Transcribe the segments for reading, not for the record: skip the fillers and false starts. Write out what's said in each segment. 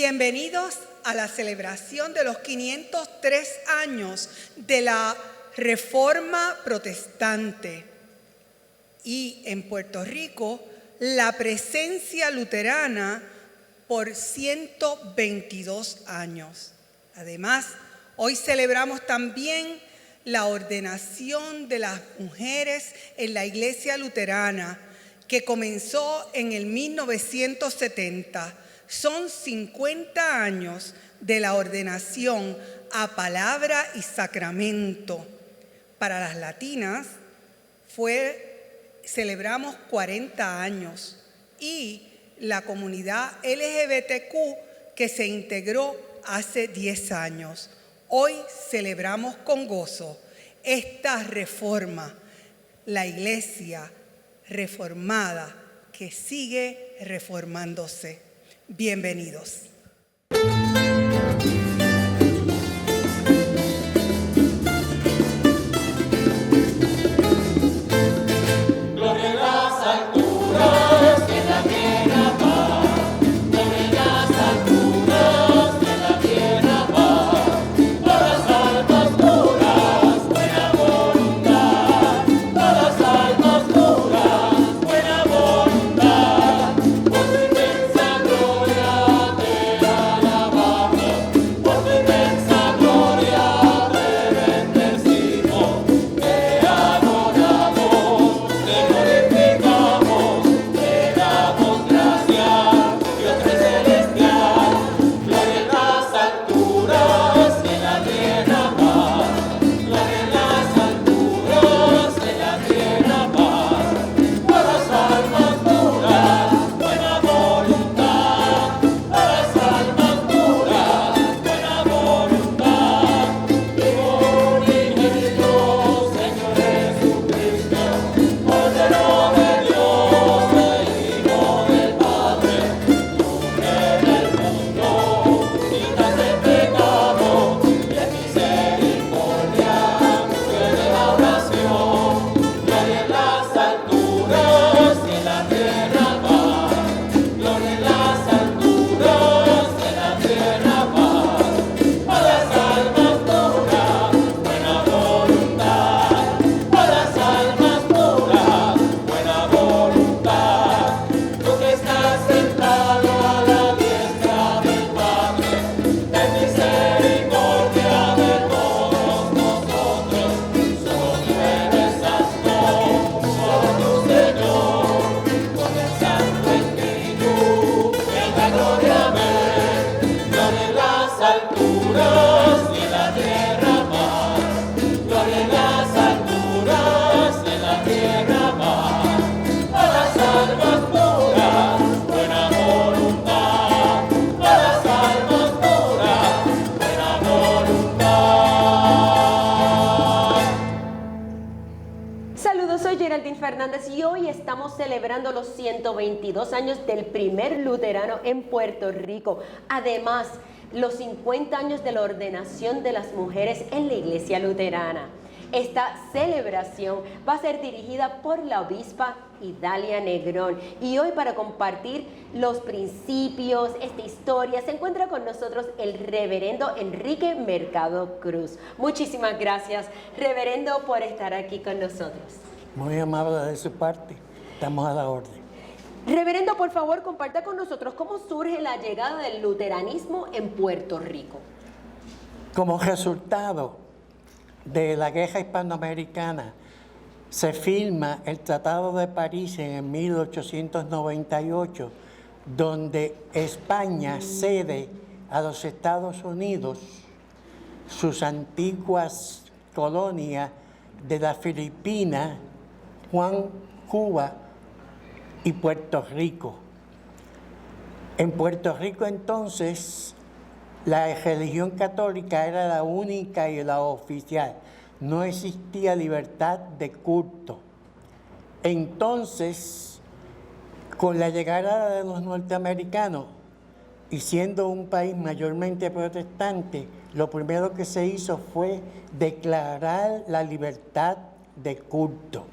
Bienvenidos a la celebración de los 503 años de la Reforma Protestante y en Puerto Rico la presencia luterana por 122 años. Además, hoy celebramos también la ordenación de las mujeres en la Iglesia Luterana, que comenzó en el 1970. Son 50 años de la ordenación a palabra y sacramento. Para las latinas celebramos 40 años y la comunidad LGBTQ que se integró hace 10 años. Hoy celebramos con gozo esta reforma, la Iglesia reformada que sigue reformándose. Bienvenidos. Y hoy estamos celebrando los 122 años del primer luterano en Puerto Rico. Además, los 50 años de la ordenación de las mujeres en la Iglesia Luterana. Esta celebración va a ser dirigida por la obispa Idalia Negrón. Y hoy, para compartir los principios, esta historia, se encuentra con nosotros el reverendo Enrique Mercado Cruz. Muchísimas gracias, reverendo, por estar aquí con nosotros. Muy amable de su parte. Estamos a la orden. Reverendo, por favor, comparta con nosotros cómo surge la llegada del luteranismo en Puerto Rico. Como resultado de la guerra hispanoamericana, se firma el Tratado de París en 1898, donde España cede a los Estados Unidos sus antiguas colonias de las Filipinas, Cuba y Puerto Rico. En Puerto Rico entonces la religión católica era la única y la oficial. No existía libertad de culto. Entonces, con la llegada de los norteamericanos y siendo un país mayormente protestante, lo primero que se hizo fue declarar la libertad de culto.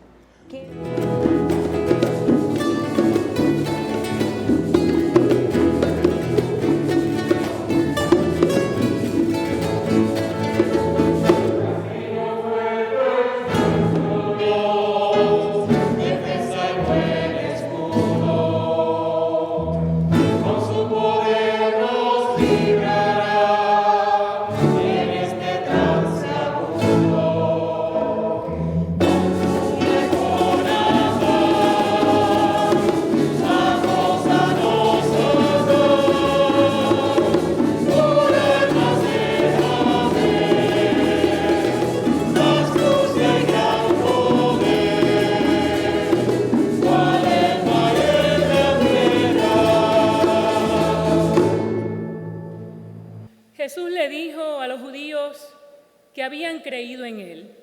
que habían creído en Él.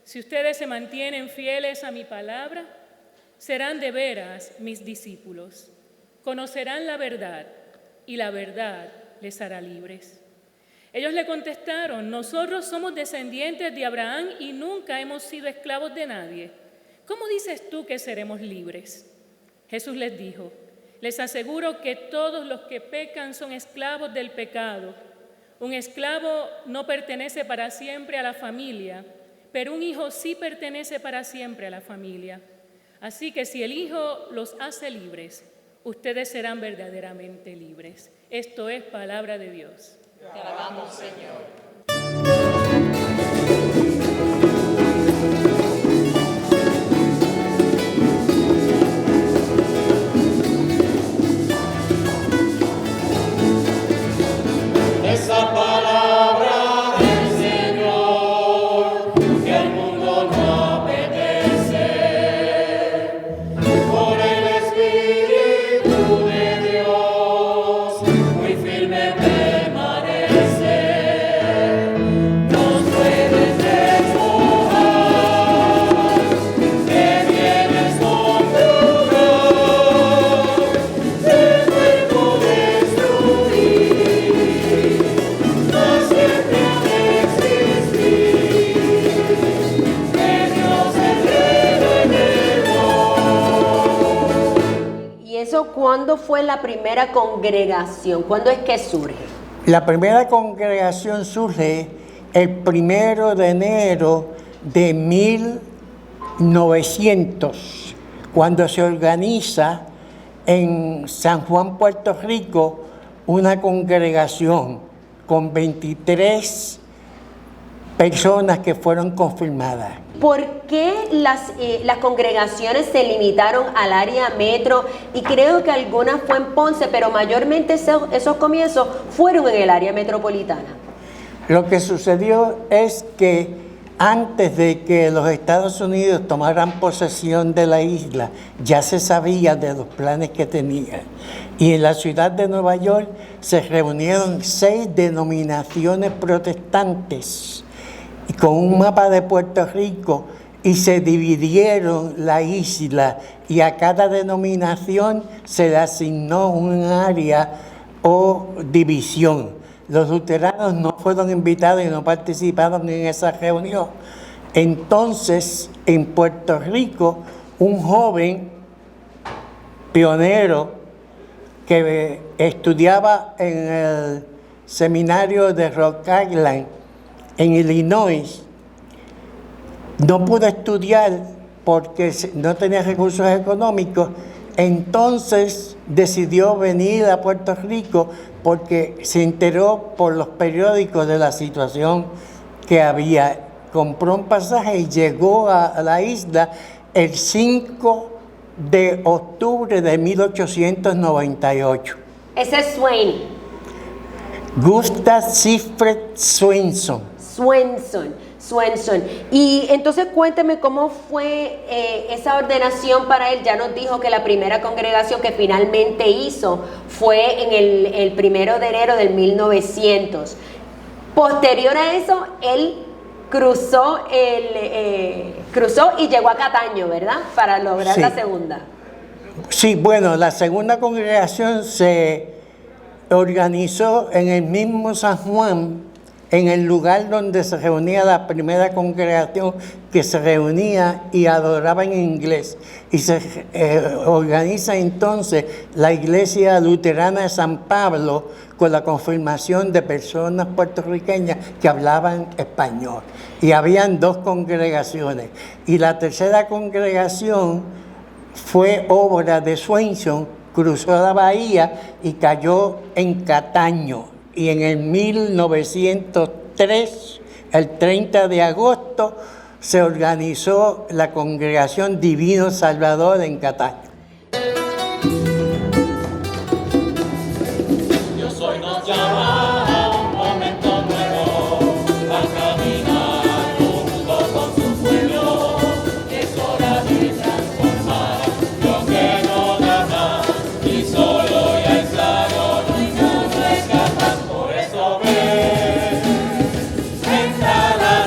Si ustedes se mantienen fieles a mi palabra, serán de veras mis discípulos. Conocerán la verdad y la verdad les hará libres. Ellos le contestaron: nosotros somos descendientes de Abraham y nunca hemos sido esclavos de nadie. ¿Cómo dices tú que seremos libres? Jesús les dijo: les aseguro que todos los que pecan son esclavos del pecado. Un esclavo no pertenece para siempre a la familia, pero un hijo sí pertenece para siempre a la familia. Así que si el Hijo los hace libres, ustedes serán verdaderamente libres. Esto es palabra de Dios. Te alabamos, Señor. Esa palabra del Señor que al mundo no apetece, por el Espíritu de Dios muy firme permanece. Nos puedes despojar, que vienes con furor, de cuerpo destruir. ¿Y eso cuándo fue la primera congregación? ¿Cuándo es que surge? La primera congregación surge el 1 de enero de 1900, cuando se organiza en San Juan, Puerto Rico, una congregación con 23 personas que fueron confirmadas. ¿Por qué las congregaciones se limitaron al área metro? Y creo que algunas fue en Ponce, pero mayormente esos comienzos fueron en el área metropolitana. Lo que sucedió es que antes de que los Estados Unidos tomaran posesión de la isla, ya se sabía de los planes que tenían. Y en la ciudad de Nueva York se reunieron 6 denominaciones protestantes y con un mapa de Puerto Rico, y se dividieron la isla, y a cada denominación se le asignó un área o división. Los luteranos no fueron invitados y no participaron en esa reunión. Entonces, en Puerto Rico, un joven pionero que estudiaba en el seminario de Rock Island, en Illinois, no pudo estudiar porque no tenía recursos económicos. Entonces decidió venir a Puerto Rico porque se enteró por los periódicos de la situación que había. Compró un pasaje y llegó a la isla el 5 de octubre de 1898. Ese es Swain. Gustav Siegfried Swenson. Y entonces cuénteme cómo fue esa ordenación para él. Ya nos dijo que la primera congregación que finalmente hizo fue en el 1 de enero del 1900. Posterior a eso, él cruzó y llegó a Cataño, ¿verdad? Para lograr Sí. la segunda. Sí, bueno, la segunda congregación se organizó en el mismo San Juan, en el lugar donde se reunía la primera congregación, que se reunía y adoraba en inglés. Y se organiza entonces la Iglesia Luterana de San Pablo, con la confirmación de personas puertorriqueñas que hablaban español. Y habían 2 congregaciones. Y la tercera congregación fue obra de Swenson, cruzó la bahía y cayó en Cataño. Y en el 1903, el 30 de agosto, se organizó la Congregación Divino Salvador en Cataño. Dios hoy nos llama a un momento nuevo, a caminar junto con su pueblo. Es hora de transformar lo que no da más, y solo y aislado ninguno escapa. Por eso ven, entra la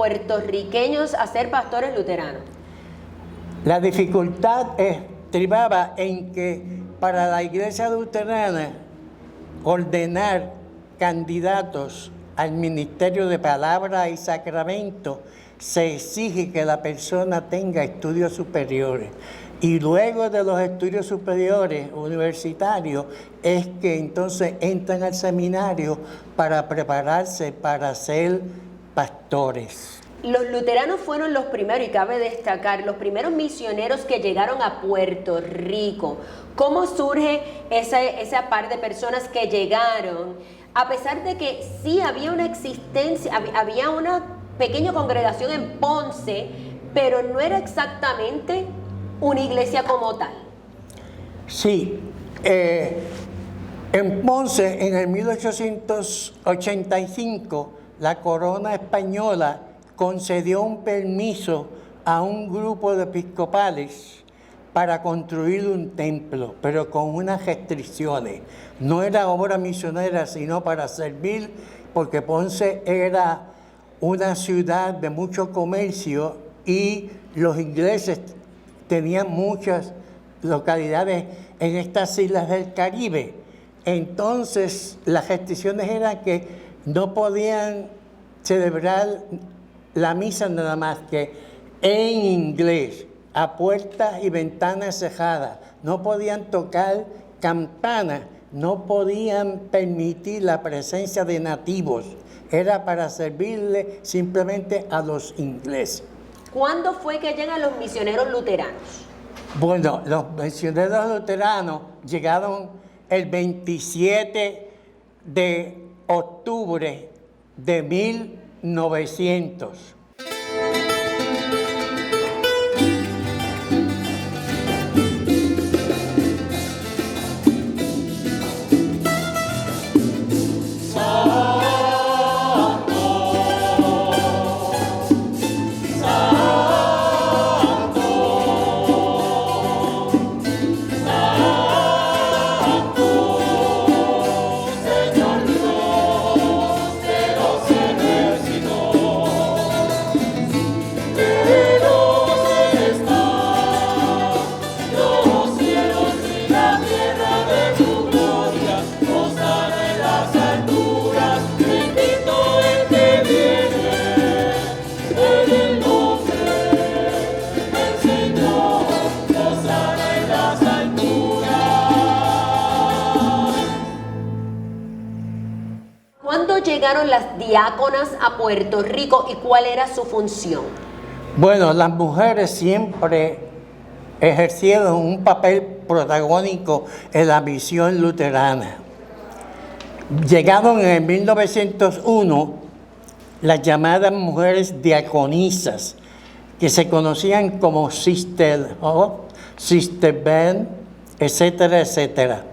puertorriqueños a ser pastores luteranos? La dificultad estribaba en que para la iglesia luterana ordenar candidatos al ministerio de palabra y sacramento se exige que la persona tenga estudios superiores. Y luego de los estudios superiores universitarios es que entonces entran al seminario para prepararse para ser pastores. Los luteranos fueron los primeros, y cabe destacar, los primeros misioneros que llegaron a Puerto Rico. ¿Cómo surge esa par de personas que llegaron? A pesar de que sí había una existencia, había una pequeña congregación en Ponce, pero no era exactamente una iglesia como tal. Sí, en Ponce, en el 1885, la corona española concedió un permiso a un grupo de episcopales para construir un templo, pero con unas restricciones. No era obra misionera, sino para servir, porque Ponce era una ciudad de mucho comercio y los ingleses tenían muchas localidades en estas islas del Caribe. Entonces, las restricciones eran que no podían celebrar la misa nada más que en inglés, a puertas y ventanas cerradas. No podían tocar campanas, no podían permitir la presencia de nativos. Era para servirle simplemente a los ingleses. ¿Cuándo fue que llegan los misioneros luteranos? Bueno, los misioneros luteranos llegaron el 27 de octubre de 1900. Llegaron las diáconas a Puerto Rico y cuál era su función? Bueno, las mujeres siempre ejercieron un papel protagónico en la misión luterana. Llegaron en 1901 las llamadas mujeres diaconisas, que se conocían como Sister Hope, Sister Ben, etcétera, etcétera.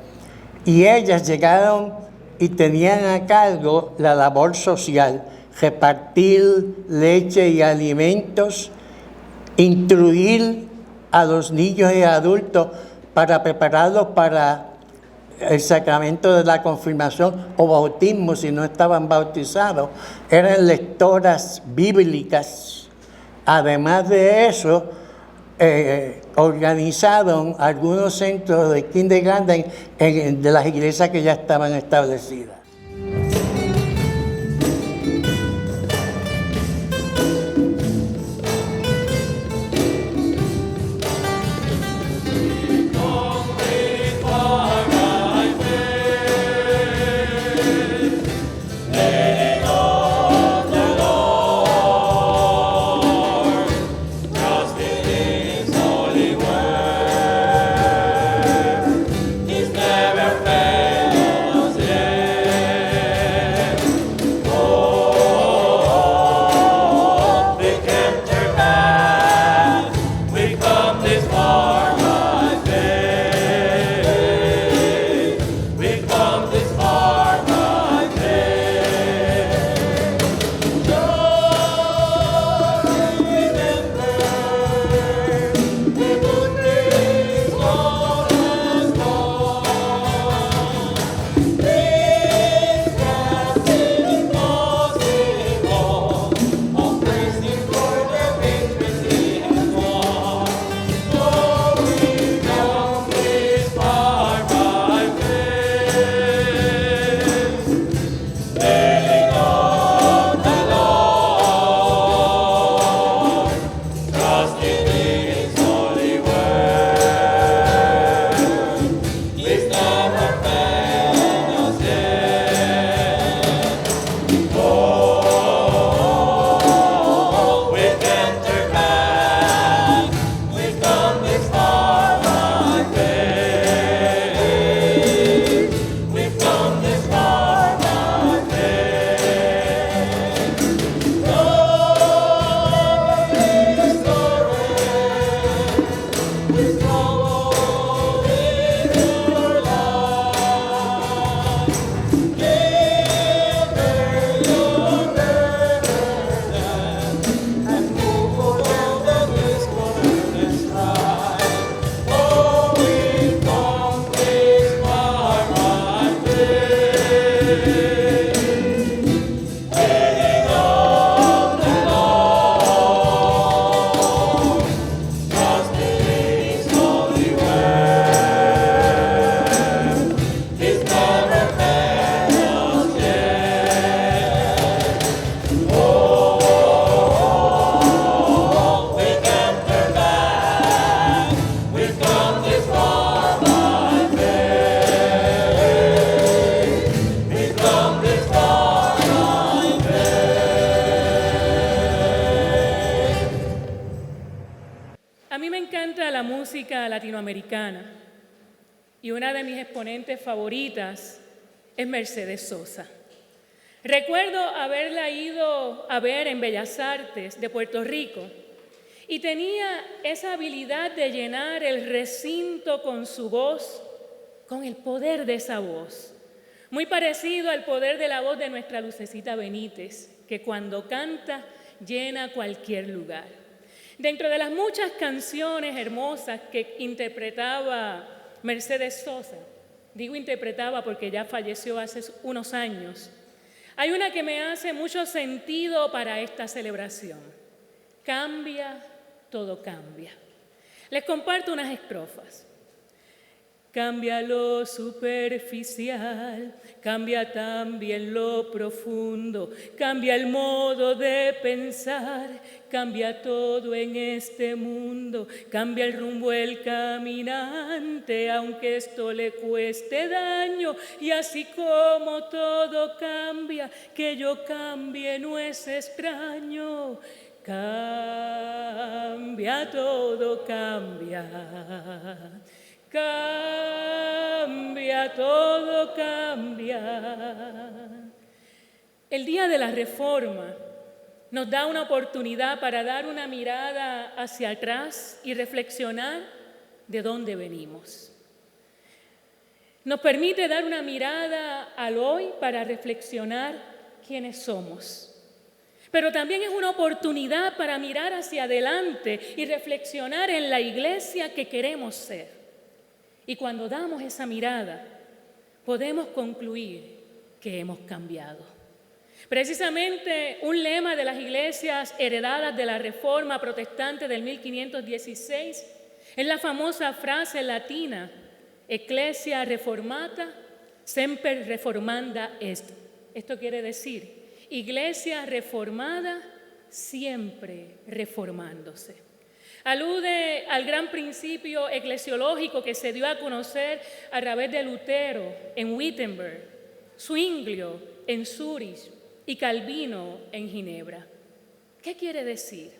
Y ellas llegaron y tenían a cargo la labor social, repartir leche y alimentos, instruir a los niños y adultos para prepararlos para el sacramento de la confirmación o bautismo si no estaban bautizados. Eran lectoras bíblicas. Además de eso, organizaron algunos centros de kindergarten de las iglesias que ya estaban establecidas. Never fails, yeah. encanta la música latinoamericana y una de mis exponentes favoritas es Mercedes Sosa. Recuerdo haberla ido a ver en Bellas Artes de Puerto Rico y tenía esa habilidad de llenar el recinto con su voz, con el poder de esa voz. Muy parecido al poder de la voz de nuestra Lucecita Benítez, que cuando canta llena cualquier lugar. Dentro de las muchas canciones hermosas que interpretaba Mercedes Sosa, digo interpretaba porque ya falleció hace unos años, hay una que me hace mucho sentido para esta celebración. Cambia, todo cambia. Les comparto unas estrofas. Cambia lo superficial, cambia también lo profundo, cambia el modo de pensar, cambia todo en este mundo, cambia el rumbo el caminante, aunque esto le cueste daño, y así como todo cambia, que yo cambie no es extraño. Cambia, todo cambia. Cambia, todo cambia. El día de la Reforma nos da una oportunidad para dar una mirada hacia atrás y reflexionar de dónde venimos. Nos permite dar una mirada al hoy para reflexionar quiénes somos. Pero también es una oportunidad para mirar hacia adelante y reflexionar en la iglesia que queremos ser. Y cuando damos esa mirada, podemos concluir que hemos cambiado. Precisamente un lema de las iglesias heredadas de la Reforma Protestante del 1516 es la famosa frase latina, Ecclesia reformata, semper reformanda est. Esto quiere decir, iglesia reformada, siempre reformándose. Alude al gran principio eclesiológico que se dio a conocer a través de Lutero en Wittenberg, Zwinglio en Zúrich y Calvino en Ginebra. ¿Qué quiere decir?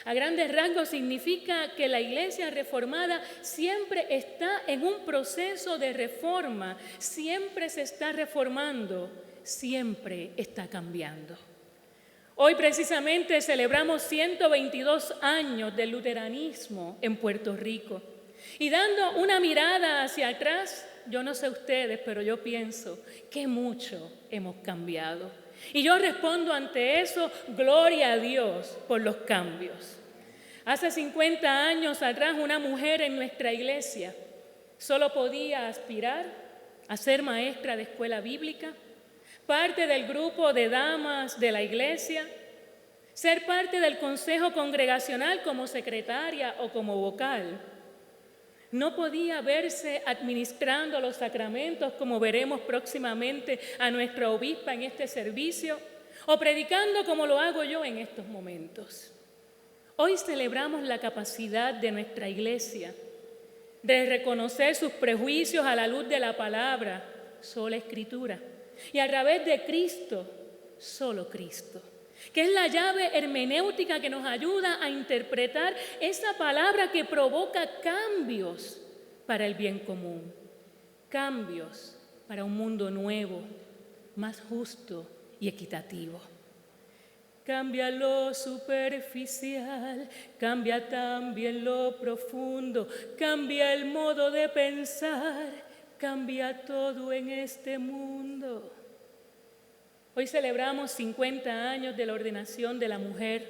A grandes rasgos significa que la iglesia reformada siempre está en un proceso de reforma, siempre se está reformando, siempre está cambiando. Hoy precisamente celebramos 122 años del luteranismo en Puerto Rico. Y dando una mirada hacia atrás, yo no sé ustedes, pero yo pienso que mucho hemos cambiado. Y yo respondo ante eso, gloria a Dios por los cambios. Hace 50 años atrás, una mujer en nuestra iglesia solo podía aspirar a ser maestra de escuela bíblica, parte del grupo de damas de la iglesia, ser parte del consejo congregacional como secretaria o como vocal. No podía verse administrando los sacramentos, como veremos próximamente a nuestra obispa en este servicio, o predicando como lo hago yo en estos momentos. Hoy celebramos la capacidad de nuestra iglesia de reconocer sus prejuicios a la luz de la palabra, sola Escritura, y a través de Cristo, solo Cristo, que es la llave hermenéutica que nos ayuda a interpretar esa palabra que provoca cambios para el bien común, cambios para un mundo nuevo, más justo y equitativo. Cambia lo superficial, cambia también lo profundo, cambia el modo de pensar, cambia todo en este mundo. Hoy celebramos 50 años de la ordenación de la mujer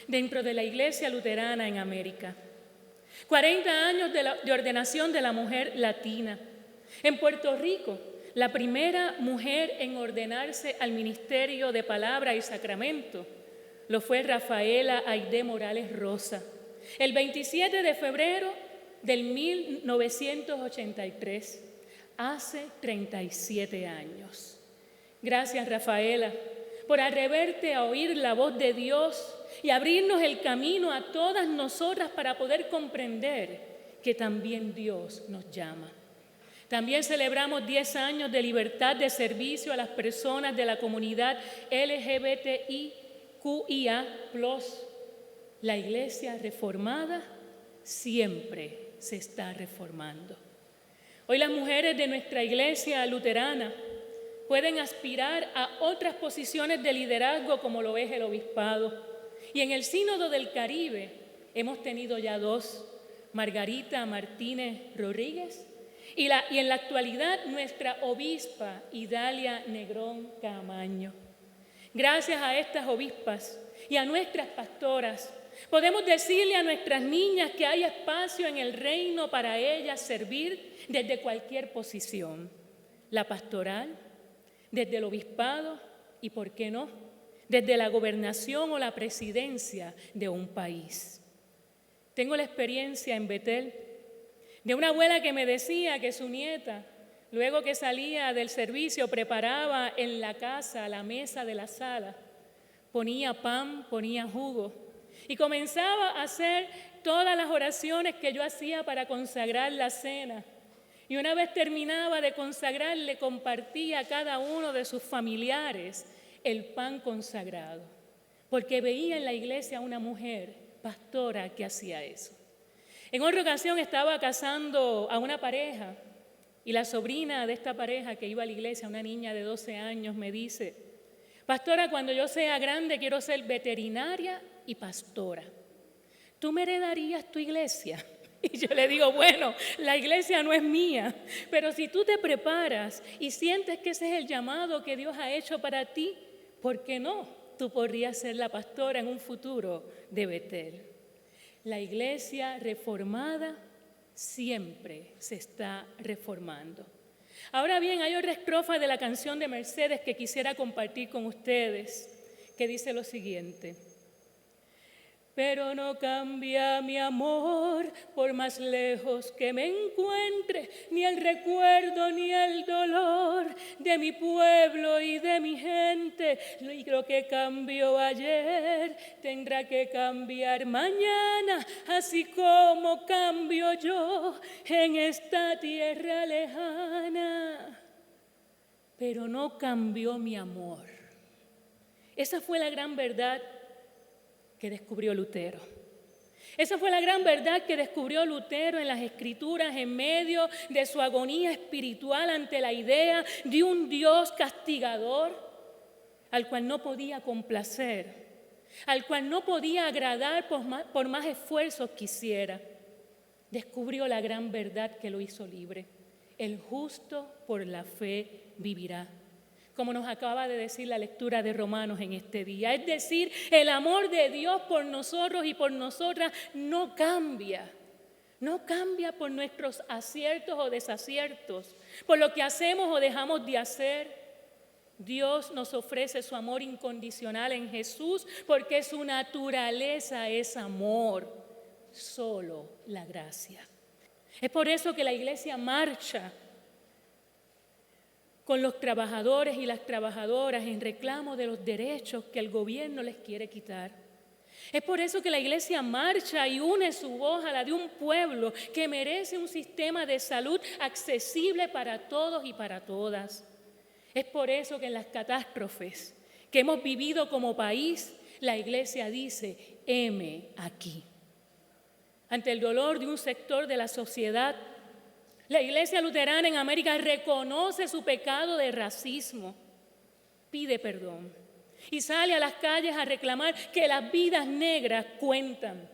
dentro de la Iglesia Luterana en América. 40 años de ordenación de la mujer latina. En Puerto Rico, la primera mujer en ordenarse al ministerio de palabra y sacramento lo fue Rafaela Aide Morales Rosa, el 27 de febrero del 1983, hace 37 años. Gracias, Rafaela, por atreverte a oír la voz de Dios y abrirnos el camino a todas nosotras para poder comprender que también Dios nos llama. También celebramos 10 años de libertad de servicio a las personas de la comunidad LGBTIQIA+. La Iglesia reformada, siempre se está reformando. Hoy las mujeres de nuestra iglesia luterana pueden aspirar a otras posiciones de liderazgo como lo es el obispado. Y en el Sínodo del Caribe hemos tenido ya 2, Margarita Martínez Rodríguez y en la actualidad nuestra obispa Idalia Negrón Camaño. Gracias a estas obispas y a nuestras pastoras podemos decirle a nuestras niñas que hay espacio en el reino para ellas servir desde cualquier posición, la pastoral, desde el obispado y, ¿por qué no?, desde la gobernación o la presidencia de un país. Tengo la experiencia en Betel de una abuela que me decía que su nieta, luego que salía del servicio, preparaba en la casa la mesa de la sala, ponía pan, ponía jugo y comenzaba a hacer todas las oraciones que yo hacía para consagrar la cena. Y una vez terminaba de consagrar, le compartía a cada uno de sus familiares el pan consagrado, porque veía en la iglesia a una mujer pastora que hacía eso. En otra ocasión estaba casando a una pareja y la sobrina de esta pareja que iba a la iglesia, una niña de 12 años, me dice: pastora, cuando yo sea grande quiero ser veterinaria y pastora. ¿Tú me heredarías tu iglesia? Y yo le digo, bueno, la iglesia no es mía, pero si tú te preparas y sientes que ese es el llamado que Dios ha hecho para ti, ¿por qué no? Tú podrías ser la pastora en un futuro de Betel. La iglesia reformada siempre se está reformando. Ahora bien, hay otra estrofa de la canción de Mercedes que quisiera compartir con ustedes, que dice lo siguiente: pero no cambia mi amor por más lejos que me encuentre, ni el recuerdo ni el dolor de mi pueblo y de mi gente. Y lo que cambió ayer tendrá que cambiar mañana, así como cambio yo en esta tierra lejana. Pero no cambió mi amor. Esa fue la gran verdad que descubrió Lutero. Esa fue la gran verdad que descubrió Lutero en las Escrituras en medio de su agonía espiritual ante la idea de un Dios castigador al cual no podía complacer, al cual no podía agradar por más esfuerzos que hiciera. Descubrió la gran verdad que lo hizo libre: el justo por la fe vivirá, como nos acaba de decir la lectura de Romanos en este día. Es decir, el amor de Dios por nosotros y por nosotras no cambia. No cambia por nuestros aciertos o desaciertos, por lo que hacemos o dejamos de hacer. Dios nos ofrece su amor incondicional en Jesús porque su naturaleza es amor, solo la gracia. Es por eso que la iglesia marcha con los trabajadores y las trabajadoras en reclamo de los derechos que el gobierno les quiere quitar. Es por eso que la iglesia marcha y une su voz a la de un pueblo que merece un sistema de salud accesible para todos y para todas. Es por eso que en las catástrofes que hemos vivido como país, la iglesia dice: heme aquí. Ante el dolor de un sector de la sociedad, la iglesia luterana en América reconoce su pecado de racismo, pide perdón y sale a las calles a reclamar que las vidas negras cuentan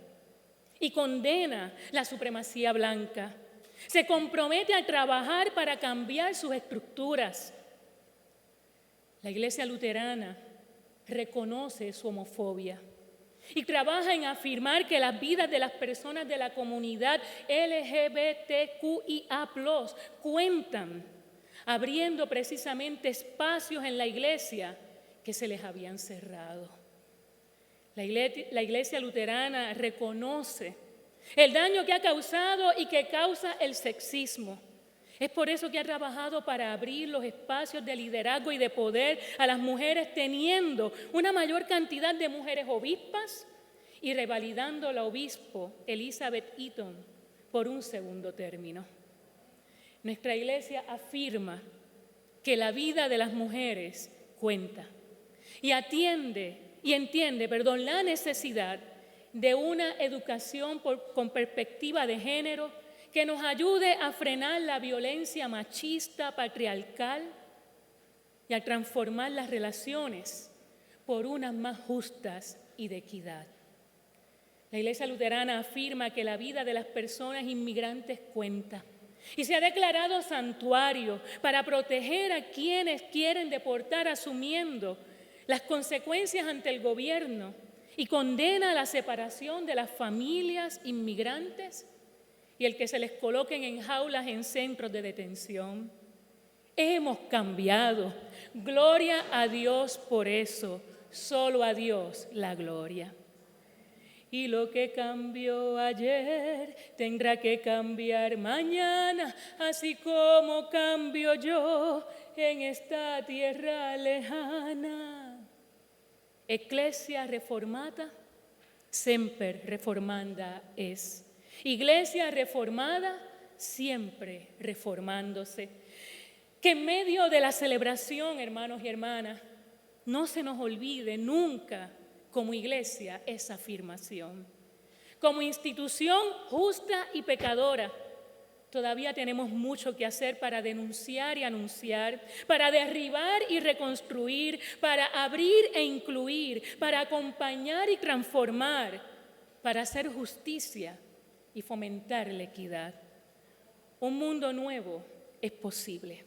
y condena la supremacía blanca. Se compromete a trabajar para cambiar sus estructuras. La iglesia luterana reconoce su homofobia y trabaja en afirmar que las vidas de las personas de la comunidad LGBTQIA+ cuentan, abriendo precisamente espacios en la iglesia que se les habían cerrado. La iglesia luterana reconoce el daño que ha causado y que causa el sexismo. Es por eso que ha trabajado para abrir los espacios de liderazgo y de poder a las mujeres, teniendo una mayor cantidad de mujeres obispas y revalidando la obispo Elizabeth Eaton por un segundo término. Nuestra iglesia afirma que la vida de las mujeres cuenta y entiende la necesidad de una educación con perspectiva de género que nos ayude a frenar la violencia machista, patriarcal y a transformar las relaciones por unas más justas y de equidad. La Iglesia Luterana afirma que la vida de las personas inmigrantes cuenta y se ha declarado santuario para proteger a quienes quieren deportar asumiendo las consecuencias ante el gobierno y condena la separación de las familias inmigrantes y el que se les coloquen en jaulas en centros de detención. Hemos cambiado. Gloria a Dios por eso. Solo a Dios la gloria. Y lo que cambió ayer tendrá que cambiar mañana, así como cambio yo en esta tierra lejana. Ecclesia reformata, semper reformanda es. Iglesia reformada, siempre reformándose. Que en medio de la celebración, hermanos y hermanas, no se nos olvide nunca como iglesia esa afirmación. Como institución justa y pecadora, todavía tenemos mucho que hacer para denunciar y anunciar, para derribar y reconstruir, para abrir e incluir, para acompañar y transformar, para hacer justicia y fomentar la equidad. Un mundo nuevo es posible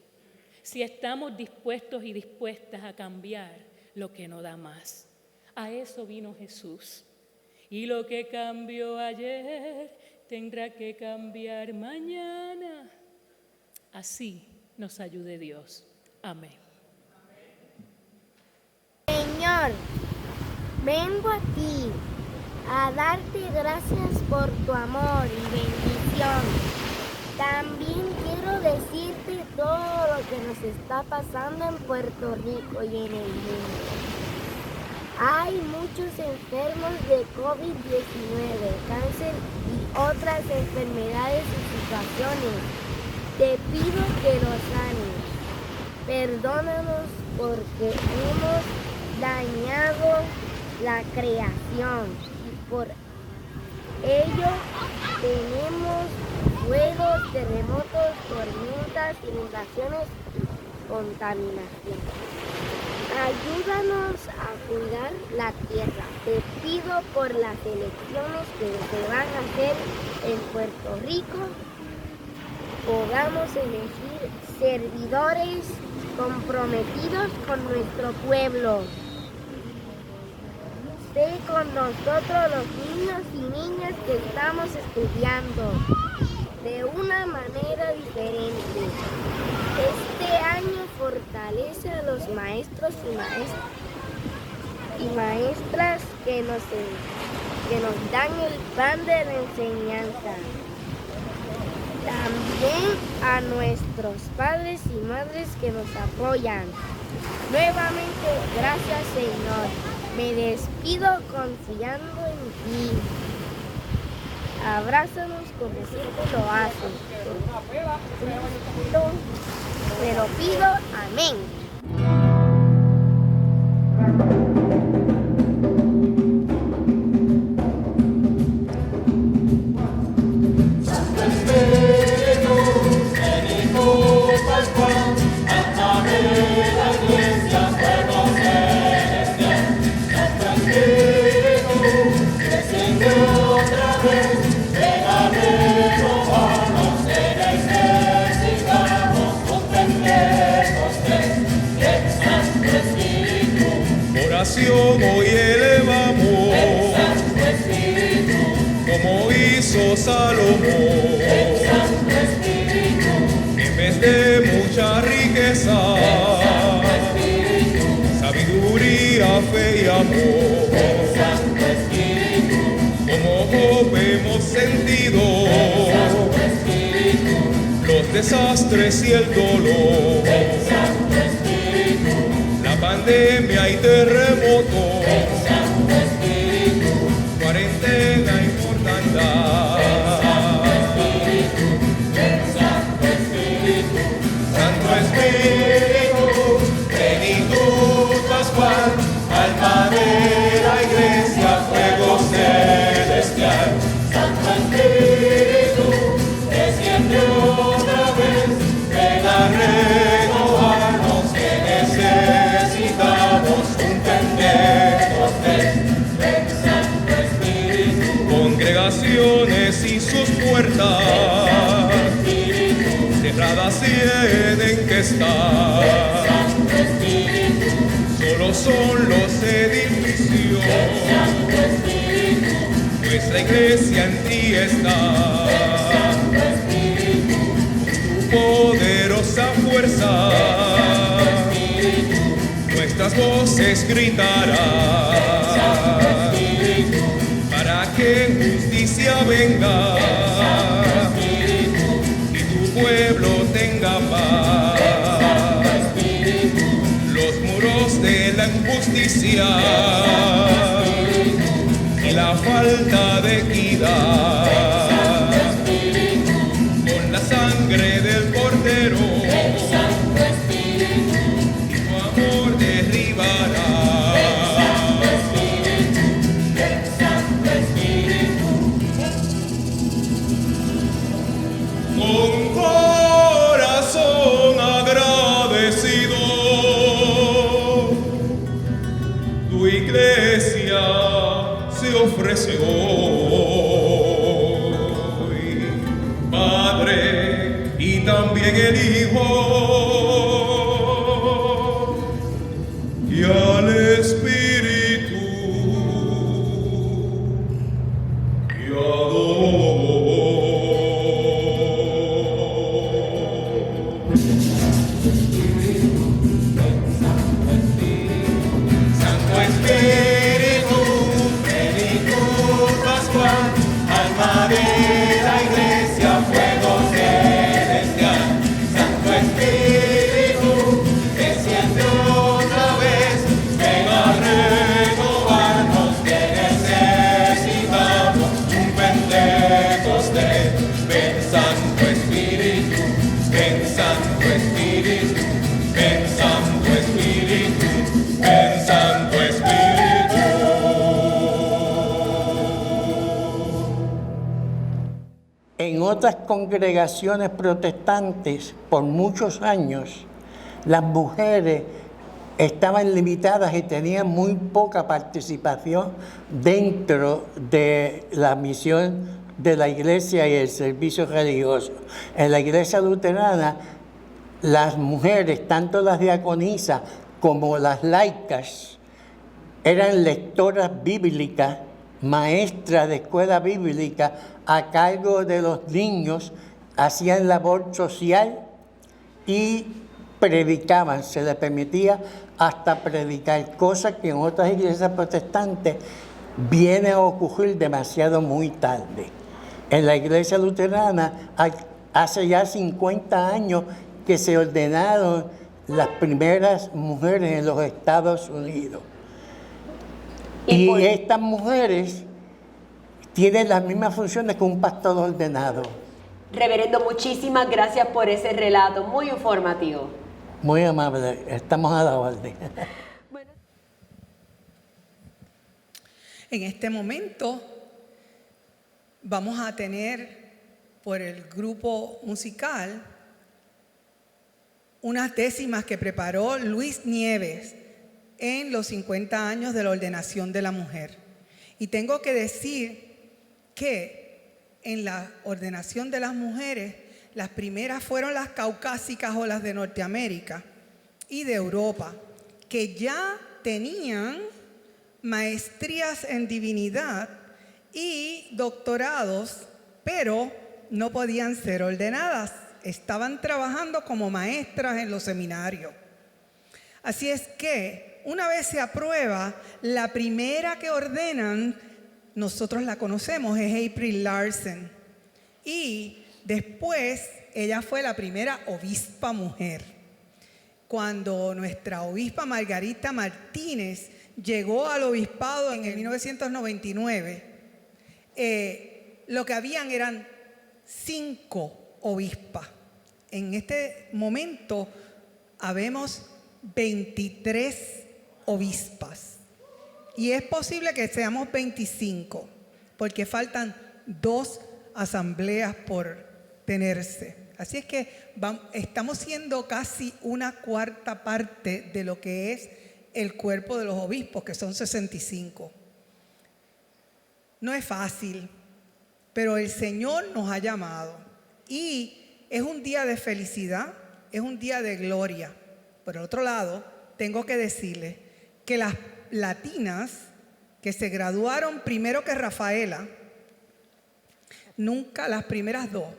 si estamos dispuestos y dispuestas a cambiar lo que no da más. A eso vino Jesús. Y lo que cambió ayer tendrá que cambiar mañana. Así nos ayude Dios. Amén. Señor, vengo a ti a darte gracias por tu amor y bendición. También quiero decirte todo lo que nos está pasando en Puerto Rico y en el mundo. Hay muchos enfermos de COVID-19, cáncer y otras enfermedades y situaciones. Te pido que los sanes. Perdónanos porque hemos dañado la creación y por ello tenemos fuegos, terremotos, tormentas, inundaciones y contaminación. Ayúdanos a cuidar la tierra. Te pido por las elecciones que se van a hacer en Puerto Rico, podamos elegir servidores comprometidos con nuestro pueblo. Sé con nosotros los niños y niñas que estamos estudiando de una manera diferente. Este año fortalece a los maestros y maestras que nos dan el plan de la enseñanza. También a nuestros padres y madres que nos apoyan. Nuevamente, gracias Señor. Me despido confiando en ti. Abrázanos como siempre lo haces. Cristo, te lo pido. Amén. Hoy elevamos, como hizo Salomón, en vez de mucha riqueza, sabiduría, fe y amor, como Job hemos sentido los desastres y el dolor, pandemia y terremoto, cuarentena y mortandad. Santo Espíritu, plenitud pascual, alma de la iglesia, fuego celestial. almas tienen que estar. Solo son los edificios, pues la iglesia en ti está. Con tu poderosa fuerza, nuestras voces gritarán, para que justicia venga y tu pueblo tenga paz. Los muros de la injusticia y la falta de equidad, con la sangre del Cordero, y tu amor derribará. Con corazón agradecido, tu iglesia se ofrece hoy, Padre, y también el Hijo, y al Espíritu, y Santo Espíritu, plenitud pascual, alma de la iglesia, fuego celestial. Santo Espíritu, desciende otra vez, ven a renovarnos que necesitamos un Pentecostés. Ven Santo Espíritu, ven Santo Espíritu, ven Santo Espíritu, ven Santo Espíritu. En otras congregaciones protestantes, por muchos años, las mujeres estaban limitadas y tenían muy poca participación dentro de la misión de la iglesia y el servicio religioso. En la iglesia luterana, las mujeres, tanto las diaconisas como las laicas, eran lectoras bíblicas, maestras de escuela bíblica a cargo de los niños, hacían labor social y predicaban, se les permitía hasta predicar, cosa que en otras iglesias protestantes viene a ocurrir demasiado muy tarde. En la iglesia luterana hace ya 50 años que se ordenaron las primeras mujeres en los Estados Unidos. Y estas mujeres tienen las mismas funciones que un pastor ordenado. Reverendo, muchísimas gracias por ese relato, muy informativo. Muy amable, estamos a la orden. En este momento vamos a tener por el grupo musical unas décimas que preparó Luis Nieves en los 50 años de la ordenación de la mujer. Y tengo que decir que en la ordenación de las mujeres, las primeras fueron las caucásicas o las de Norteamérica y de Europa, que ya tenían maestrías en divinidad y doctorados, pero no podían ser ordenadas. Estaban trabajando como maestras en los seminarios. Así es que una vez se aprueba, la primera que ordenan, nosotros la conocemos, es April Larsen. Y después ella fue la primera obispa mujer. Cuando nuestra obispa Margarita Martínez llegó al obispado en el 1999, lo que habían eran 5 obispas. En este momento habemos 23 obispas. Y es posible que seamos 25, porque faltan 2 asambleas por tenerse. Así es que estamos siendo casi una cuarta parte de lo que es el cuerpo de los obispos, que son 65. No es fácil, pero el Señor nos ha llamado. Y es un día de felicidad, es un día de gloria. Por el otro lado, tengo que decirles que las latinas que se graduaron primero que Rafaela, nunca, las primeras dos,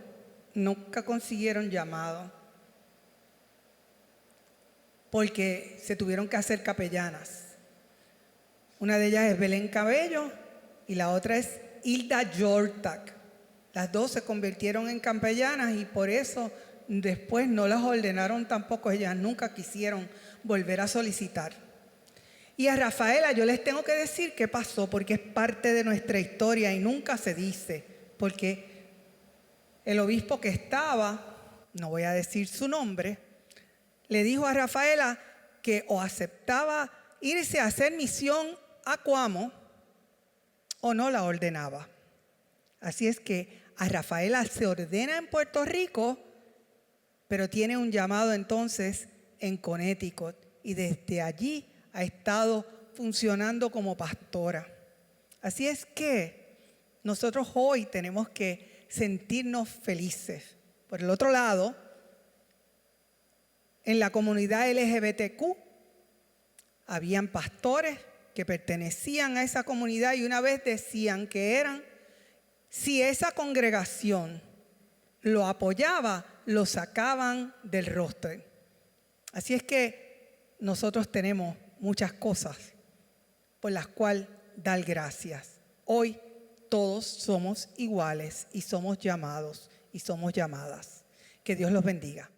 nunca consiguieron llamado porque se tuvieron que hacer capellanas. Una de ellas es Belén Cabello y la otra es Hilda Yortak. Las dos se convirtieron en capellanas y por eso después no las ordenaron tampoco. Ellas nunca quisieron volver a solicitar. Y a Rafaela yo les tengo que decir qué pasó, porque es parte de nuestra historia y nunca se dice, porque el obispo que estaba, no voy a decir su nombre, le dijo a Rafaela que o aceptaba irse a hacer misión a Cuamo o no la ordenaba. Así es que a Rafaela se ordena en Puerto Rico, pero tiene un llamado entonces en Connecticut y desde allí ha estado funcionando como pastora. Así es que nosotros hoy tenemos que sentirnos felices. Por el otro lado, en la comunidad LGBTQ habían pastores que pertenecían a esa comunidad y una vez decían que eran, si esa congregación lo apoyaba, lo sacaban del roster. Así es que nosotros tenemos muchas cosas por las cuales dar gracias. Hoy todos somos iguales y somos llamados y somos llamadas. Que Dios los bendiga.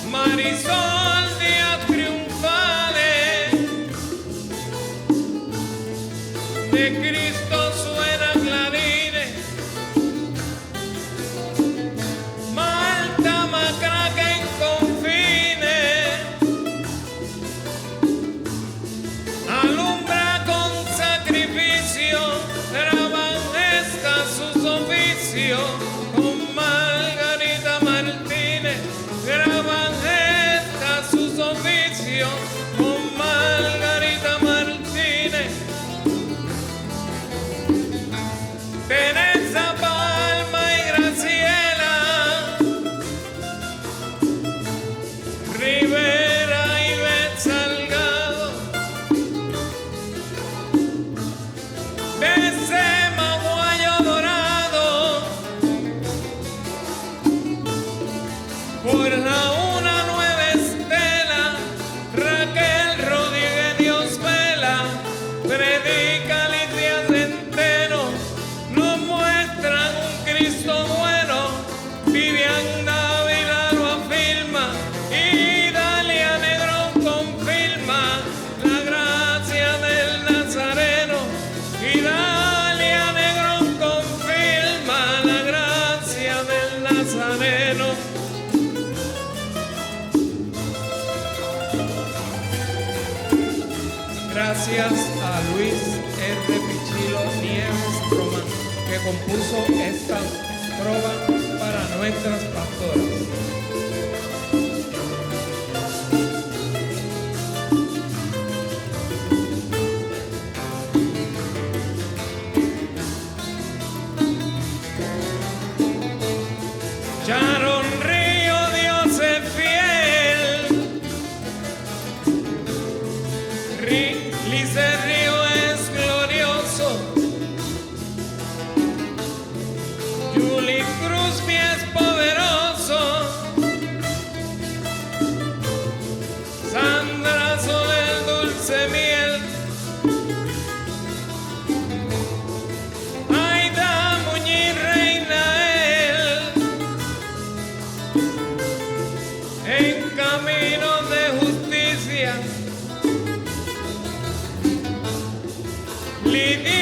Marisol, días triunfales de Cristo suena clarines. Malta, Macraque en confines, alumbra con sacrificio, graban esta sus oficios. Con Margarita Martínez graban esta sus oficios. Con Margarita Martínez, Teresa Palma y Graciela Rivera y Bet Salgado, desde Maguayo Dorado, por la una nueva estela, Raquel Rodríguez Dios vela, predica Alicia Centeno, nos muestran un Cristo bueno, Vivian Dávila lo afirma y Dalia Negrón confirma la gracia del Nazareno, y Dalia Negrón confirma la gracia del Nazareno. Gracias a Luis R. Pichilo Nieves Román, que compuso esta trova para nuestras pastoras. Sharon Río, Dios es fiel. Lice Río es glorioso. Julie Cruz es poderoso. Sandra Soler dulce miel. Aida Muñiz reina él. En camino de justicia Lidia.